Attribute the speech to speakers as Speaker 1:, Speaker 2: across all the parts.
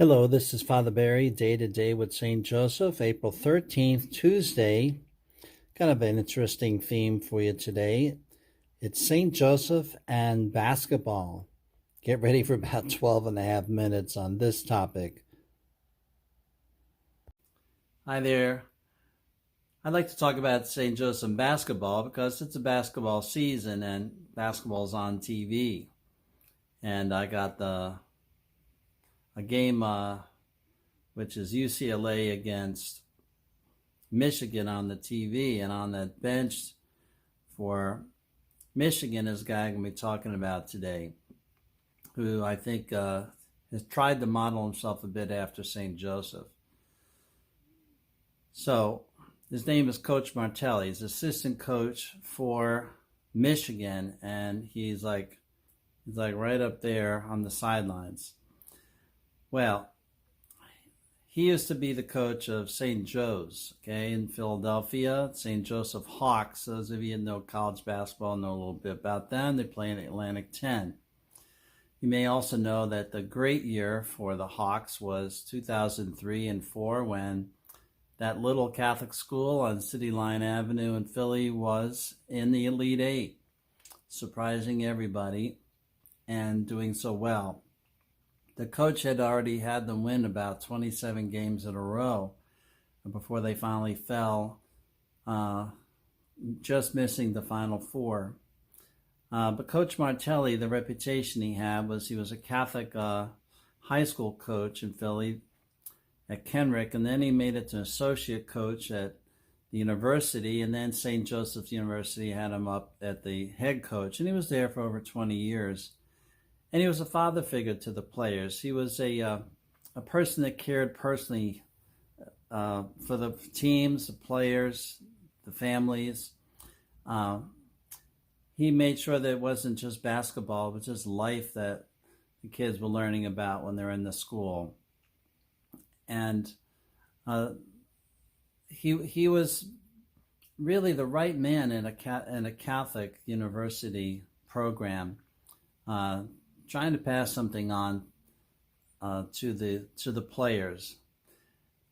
Speaker 1: Hello, this is Father Barry, Day to Day with St. Joseph, April 13th, Tuesday. Kind of an interesting theme for you today. It's St. Joseph and basketball. Get ready for about 12 and a half minutes on this topic. Hi there. I'd like to talk about St. Joseph basketball because it's a basketball season and basketball's on TV. And I got a game which is UCLA against Michigan on the TV, and on that bench for Michigan is a guy I'm going to be talking about today, who I think has tried to model himself a bit after St. Joseph. So his name is Coach Martelli. He's assistant coach for Michigan, and he's like right up there on the sidelines. Well, he used to be the coach of St. Joe's, okay, in Philadelphia. St. Joseph Hawks. Those of you who know college basketball know a little bit about them. They play in Atlantic 10. You may also know that the great year for the Hawks was 2003 and 4, when that little Catholic school on City Line Avenue in Philly was in the Elite Eight, surprising everybody and doing so well. The coach had already had them win about 27 games in a row before they finally fell, just missing the Final Four. But Coach Martelli, the reputation he had was he was a Catholic high school coach in Philly at Kenrick, and then he made it to associate coach at the university, and then St. Joseph's University had him up at the head coach, and he was there for over 20 years. And he was a father figure to the players. He was a person that cared personally for the teams, the players, the families. He made sure that it wasn't just basketball, but just life that the kids were learning about when they're in the school. And he was really the right man in a Catholic university program, trying to pass something on to the players.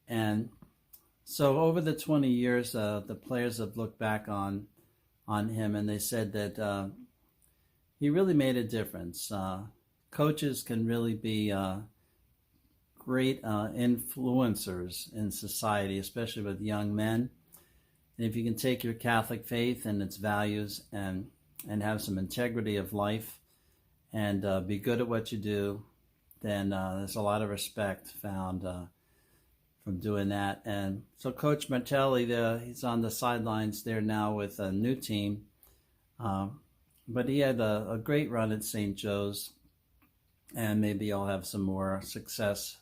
Speaker 1: And so over the 20 years, the players have looked back on him, and they said that he really made a difference. Coaches can really be great influencers in society, especially with young men. And if you can take your Catholic faith and its values and have some integrity of life, and be good at what you do, then there's a lot of respect found from doing that. And so Coach Martelli, he's on the sidelines there now with a new team, but he had a great run at St. Joe's, and maybe I'll have some more success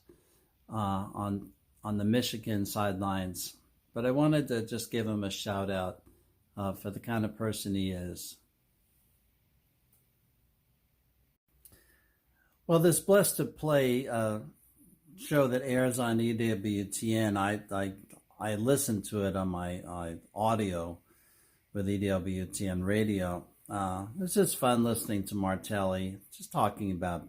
Speaker 1: on the Michigan sidelines. But I wanted to just give him a shout out for the kind of person he is. Well, this Blessed to Play show that airs on EWTN, I listened to it on my audio with EWTN radio. It's just fun listening to Martelli, just talking about,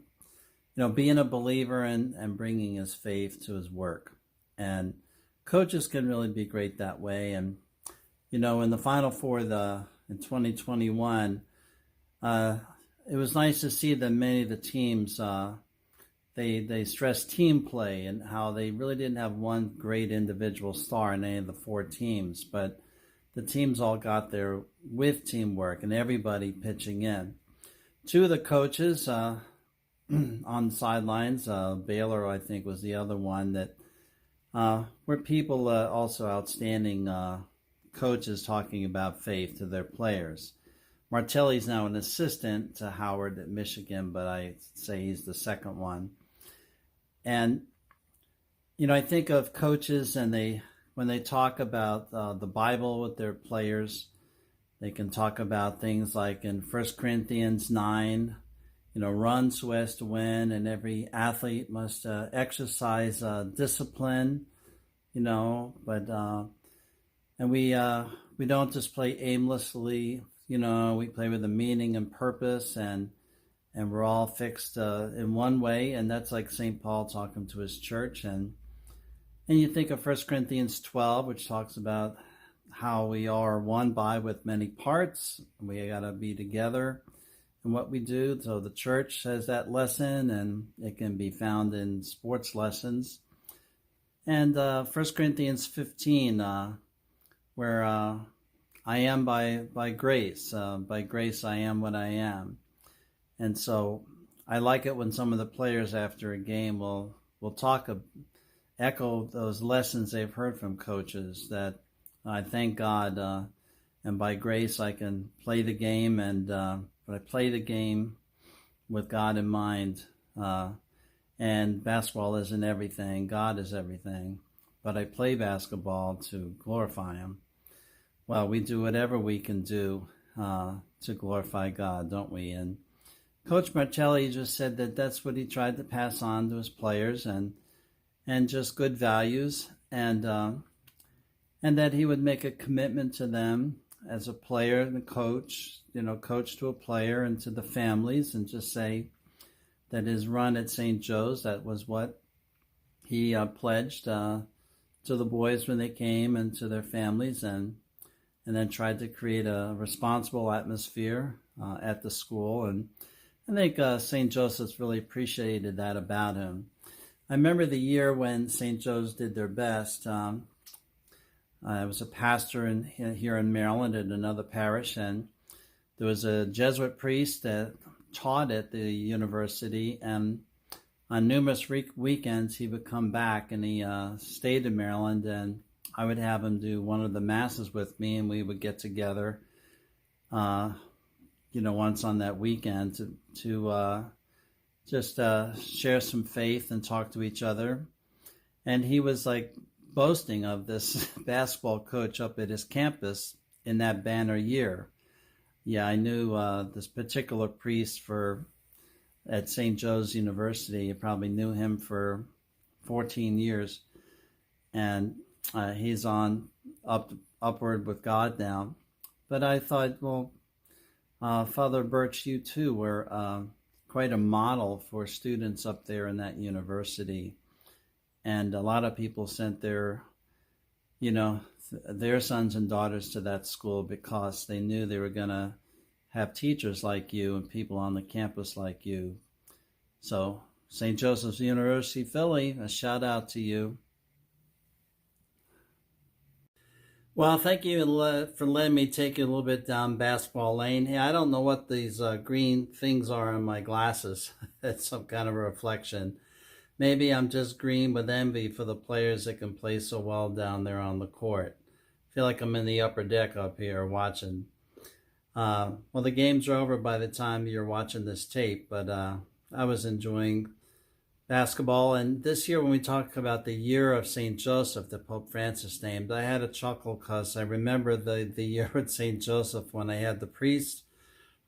Speaker 1: being a believer and bringing his faith to his work. And coaches can really be great that way. And, in the Final Four in 2021, it was nice to see that many of the teams, they stressed team play and how they really didn't have one great individual star in any of the four teams, but the teams all got there with teamwork and everybody pitching in. Two of the coaches on the sidelines, Baylor, I think, was the other one, that were people also outstanding coaches talking about faith to their players. Martelli's now an assistant to Howard at Michigan, but I say he's the second one. And, I think of coaches, and when they talk about the Bible with their players, they can talk about things like in 1 Corinthians 9, run so as to win, and every athlete must exercise discipline, but and we don't just play aimlessly. We play with a meaning and purpose, and and we're all fixed in one way, and that's like St. Paul talking to his church. And you think of 1 Corinthians 12, which talks about how we are one body with many parts. We got to be together in what we do. So the church has that lesson, and it can be found in sports lessons. And 1 Corinthians 15, where I am by grace. By grace I am what I am. And so I like it when some of the players after a game will echo those lessons they've heard from coaches, that I thank God, and by grace I can play the game, but I play the game with God in mind. And basketball isn't everything. God is everything. But I play basketball to glorify Him. Well, we do whatever we can do to glorify God, don't we? And Coach Martelli just said that that's what he tried to pass on to his players, and just good values, and that he would make a commitment to them as a player and a coach, coach to a player and to the families, and just say that his run at St. Joe's, that was what he pledged to the boys when they came and to their families, and then tried to create a responsible atmosphere at the school. And I think St. Joseph's really appreciated that about him. I remember the year when St. Joe's did their best. I was a pastor here in Maryland at another parish, and there was a Jesuit priest that taught at the university, and on numerous weekends he would come back, and he stayed in Maryland, and I would have him do one of the masses with me, and we would get together once on that weekend to just share some faith and talk to each other. And he was like boasting of this basketball coach up at his campus in that banner year. Yeah, I knew this particular priest at St. Joe's University. I probably knew him for 14 years. And he's on upward with God now. But I thought, well, Father Birch, you too were quite a model for students up there in that university. And a lot of people sent their sons and daughters to that school because they knew they were going to have teachers like you and people on the campus like you. So St. Joseph's University, Philly, a shout out to you. Well, thank you for letting me take you a little bit down basketball lane. Hey, I don't know what these green things are in my glasses. It's some kind of a reflection. Maybe I'm just green with envy for the players that can play so well down there on the court. I feel like I'm in the upper deck up here watching. Well, the games are over by the time you're watching this tape, but I was enjoying basketball. And this year, when we talk about the year of St. Joseph that Pope Francis named, I had a chuckle because I remember the year at St. Joseph when I had the priest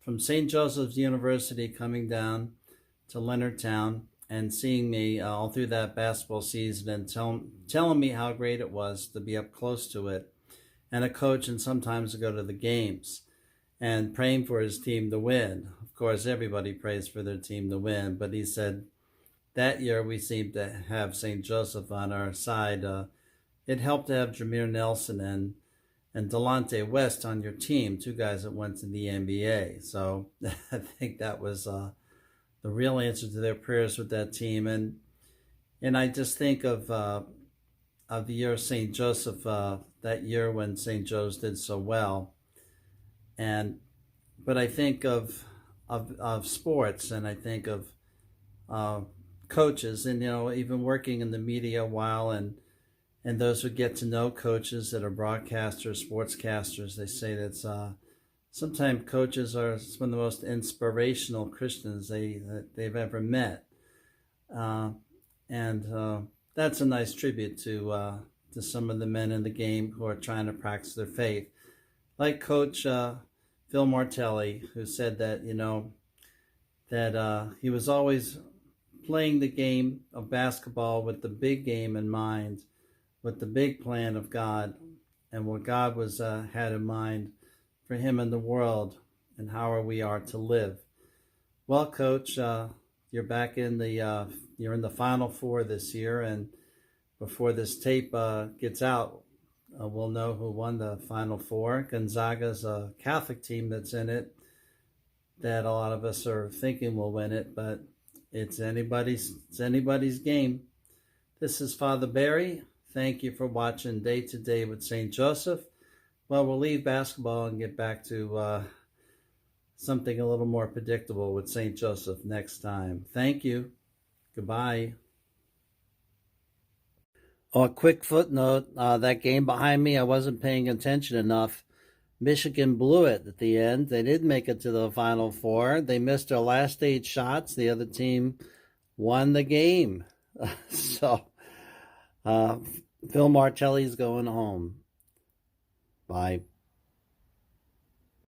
Speaker 1: from St. Joseph's University coming down to Leonardtown and seeing me all through that basketball season and telling me how great it was to be up close to it, and a coach and sometimes to go to the games and praying for his team to win. Of course, everybody prays for their team to win, but he said, that year we seemed to have St. Joseph on our side. It helped to have Jameer Nelson and Delonte West on your team, two guys that went to the NBA. So I think that was the real answer to their prayers with that team. And I just think of the year of St. Joseph, that year when St. Joe's did so well. But I think of sports, and I think of coaches, and even working in the media a while, and those who get to know coaches that are broadcasters, sportscasters, they say that sometimes coaches are some of the most inspirational Christians they've ever met, and that's a nice tribute to some of the men in the game who are trying to practice their faith, like Coach Phil Martelli, who said that that he was always playing the game of basketball with the big game in mind, with the big plan of God, and what God had in mind for him in the world, and how we are to live. Well, Coach, you're back in the you're in the Final Four this year, and before this tape gets out, we'll know who won the Final Four. Gonzaga's a Catholic team that's in it that a lot of us are thinking will win it, but it's anybody's game. This is Father Barry. Thank you for watching Day to Day with St. Joseph. Well, we'll leave basketball and get back to something a little more predictable with St. Joseph next time. Thank you. Goodbye. Oh, a quick footnote, that game behind me, I wasn't paying attention enough. Michigan blew it at the end. They did make it to the Final Four. They missed their last 8 shots. The other team won the game. So, Phil Martelli's going home. Bye.